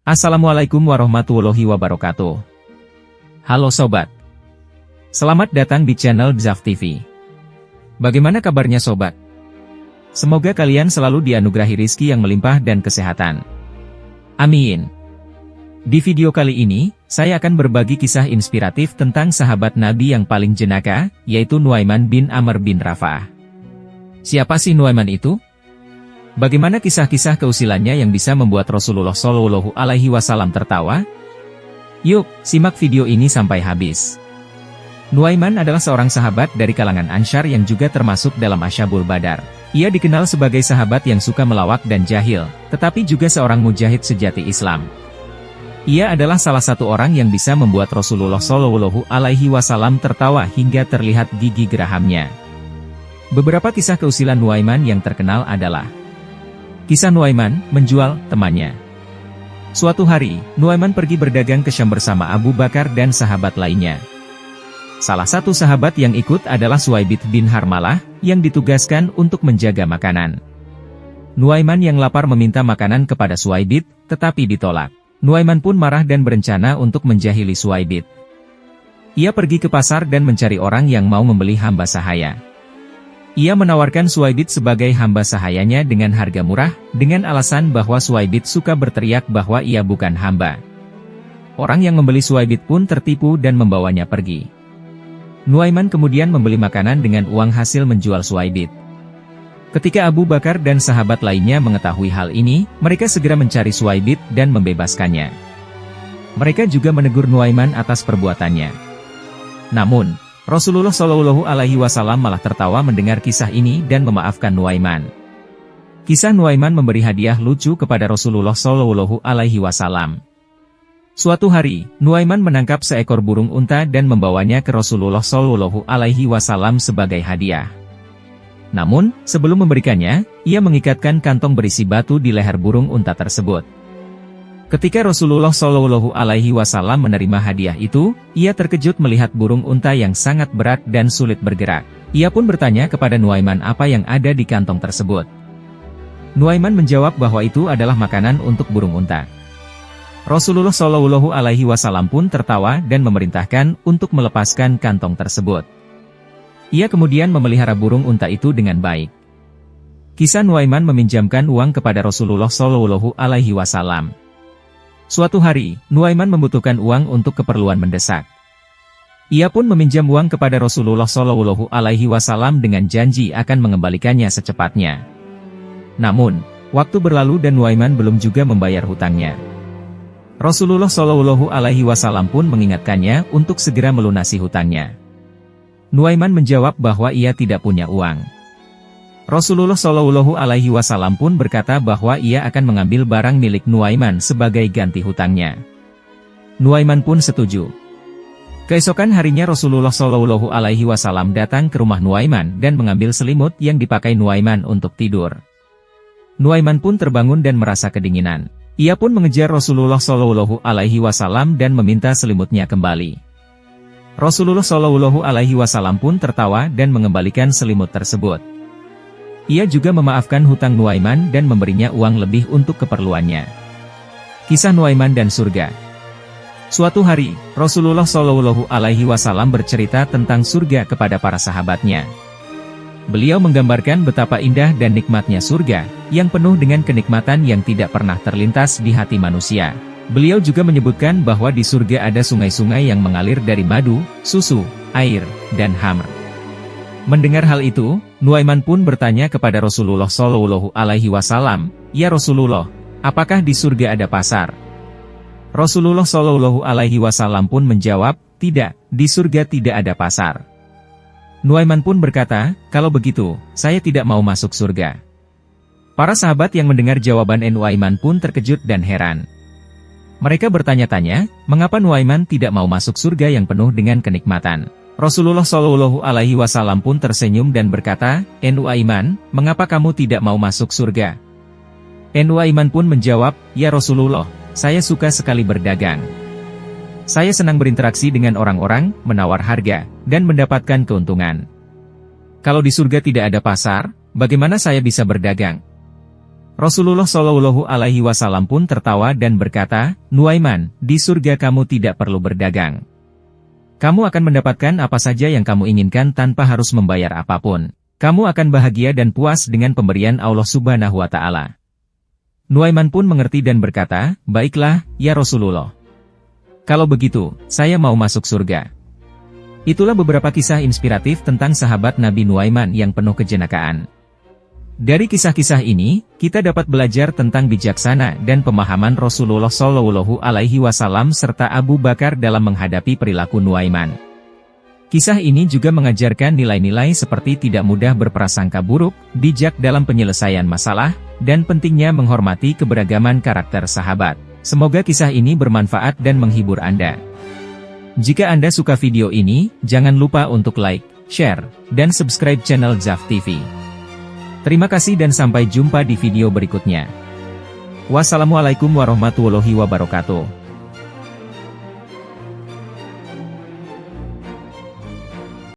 Assalamualaikum warahmatullahi wabarakatuh. Halo sobat. Selamat datang di channel Dzaf TV. Bagaimana kabarnya sobat? Semoga kalian selalu dianugerahi rizki yang melimpah dan kesehatan. Amin. Di video kali ini, saya akan berbagi kisah inspiratif tentang sahabat Nabi yang paling jenaka, yaitu Nuaiman bin Amr bin Rafa'ah. Siapa sih Nuaiman itu? Bagaimana kisah-kisah keusilannya yang bisa membuat Rasulullah Shallallahu Alaihi Wasallam tertawa? Yuk, simak video ini sampai habis. Nuaiman adalah seorang sahabat dari kalangan Ansyar yang juga termasuk dalam Asyabul Badar. Ia dikenal sebagai sahabat yang suka melawak dan jahil, tetapi juga seorang mujahid sejati Islam. Ia adalah salah satu orang yang bisa membuat Rasulullah Shallallahu Alaihi Wasallam tertawa hingga terlihat gigi gerahamnya. Beberapa kisah keusilan Nuaiman yang terkenal adalah Kisah Nuaiman menjual temannya. Suatu hari, Nuaiman pergi berdagang ke Syam bersama Abu Bakar dan sahabat lainnya. Salah satu sahabat yang ikut adalah Suwaibit bin Harmalah, yang ditugaskan untuk menjaga makanan. Nuaiman yang lapar meminta makanan kepada Suwaibit, tetapi ditolak. Nuaiman pun marah dan berencana untuk menjahili Suwaibit. Ia pergi ke pasar dan mencari orang yang mau membeli hamba sahaya. Ia menawarkan Suwaibit sebagai hamba sahayanya dengan harga murah, dengan alasan bahwa Suwaibit suka berteriak bahwa ia bukan hamba. Orang yang membeli Suwaibit pun tertipu dan membawanya pergi. Nuaiman kemudian membeli makanan dengan uang hasil menjual Suwaibit. Ketika Abu Bakar dan sahabat lainnya mengetahui hal ini, mereka segera mencari Suwaibit dan membebaskannya. Mereka juga menegur Nuaiman atas perbuatannya. Namun, Rasulullah Shallallahu Alaihi Wasallam malah tertawa mendengar kisah ini dan memaafkan Nuaiman. Kisah Nuaiman memberi hadiah lucu kepada Rasulullah Shallallahu Alaihi Wasallam. Suatu hari, Nuaiman menangkap seekor burung unta dan membawanya ke Rasulullah Shallallahu Alaihi Wasallam sebagai hadiah. Namun, sebelum memberikannya, ia mengikatkan kantong berisi batu di leher burung unta tersebut. Ketika Rasulullah Shallallahu Alaihi Wasallam menerima hadiah itu, ia terkejut melihat burung unta yang sangat berat dan sulit bergerak. Ia pun bertanya kepada Nuaiman apa yang ada di kantong tersebut. Nuaiman menjawab bahwa itu adalah makanan untuk burung unta. Rasulullah Shallallahu Alaihi Wasallam pun tertawa dan memerintahkan untuk melepaskan kantong tersebut. Ia kemudian memelihara burung unta itu dengan baik. Kisah Nuaiman meminjamkan uang kepada Rasulullah Shallallahu Alaihi Wasallam. Suatu hari, Nuaiman membutuhkan uang untuk keperluan mendesak. Ia pun meminjam uang kepada Rasulullah Shallallahu Alaihi Wasallam dengan janji akan mengembalikannya secepatnya. Namun, waktu berlalu dan Nuaiman belum juga membayar hutangnya. Rasulullah Shallallahu Alaihi Wasallam pun mengingatkannya untuk segera melunasi hutangnya. Nuaiman menjawab bahwa ia tidak punya uang. Rasulullah Shallallahu Alaihi Wasallam pun berkata bahwa ia akan mengambil barang milik Nuaiman sebagai ganti hutangnya. Nuaiman pun setuju. Keesokan harinya Rasulullah Shallallahu Alaihi Wasallam datang ke rumah Nuaiman dan mengambil selimut yang dipakai Nuaiman untuk tidur. Nuaiman pun terbangun dan merasa kedinginan. Ia pun mengejar Rasulullah Shallallahu Alaihi Wasallam dan meminta selimutnya kembali. Rasulullah Shallallahu Alaihi Wasallam pun tertawa dan mengembalikan selimut tersebut. Ia juga memaafkan hutang Nuaiman dan memberinya uang lebih untuk keperluannya. Kisah Nuaiman dan surga. Suatu hari, Rasulullah Shallallahu Alaihi Wasallam bercerita tentang surga kepada para sahabatnya. Beliau menggambarkan betapa indah dan nikmatnya surga, yang penuh dengan kenikmatan yang tidak pernah terlintas di hati manusia. Beliau juga menyebutkan bahwa di surga ada sungai-sungai yang mengalir dari madu, susu, air, dan khamr. Mendengar hal itu, Nuaiman pun bertanya kepada Rasulullah Shallallahu Alaihi Wasallam, "Ya Rasulullah, apakah di surga ada pasar?" Rasulullah Shallallahu Alaihi Wasallam pun menjawab, "Tidak, di surga tidak ada pasar." Nuaiman pun berkata, "Kalau begitu, saya tidak mau masuk surga." Para sahabat yang mendengar jawaban Nuaiman pun terkejut dan heran. Mereka bertanya-tanya, mengapa Nuaiman tidak mau masuk surga yang penuh dengan kenikmatan. Rasulullah Shallallahu Alaihi Wasallam pun tersenyum dan berkata, "Nuaiman, mengapa kamu tidak mau masuk surga?" Nuaiman pun menjawab, "Ya Rasulullah, saya suka sekali berdagang. Saya senang berinteraksi dengan orang-orang, menawar harga, dan mendapatkan keuntungan. Kalau di surga tidak ada pasar, bagaimana saya bisa berdagang?" Rasulullah Shallallahu Alaihi Wasallam pun tertawa dan berkata, Nuaiman, di surga kamu tidak perlu berdagang. Kamu akan mendapatkan apa saja yang kamu inginkan tanpa harus membayar apapun. Kamu akan bahagia dan puas dengan pemberian Allah Subhanahu wa Ta'ala. Nuaiman pun mengerti dan berkata, baiklah, ya Rasulullah. Kalau begitu, saya mau masuk surga. Itulah beberapa kisah inspiratif tentang sahabat Nabi Nuaiman yang penuh kejenakaan. Dari kisah-kisah ini, kita dapat belajar tentang bijaksana dan pemahaman Rasulullah Shallallahu Alaihi Wasallam serta Abu Bakar dalam menghadapi perilaku Nuaiman. Kisah ini juga mengajarkan nilai-nilai seperti tidak mudah berprasangka buruk, bijak dalam penyelesaian masalah, dan pentingnya menghormati keberagaman karakter sahabat. Semoga kisah ini bermanfaat dan menghibur Anda. Jika Anda suka video ini, jangan lupa untuk like, share, dan subscribe channel Zaf TV. Terima kasih dan sampai jumpa di video berikutnya. Wassalamualaikum warahmatullahi wabarakatuh.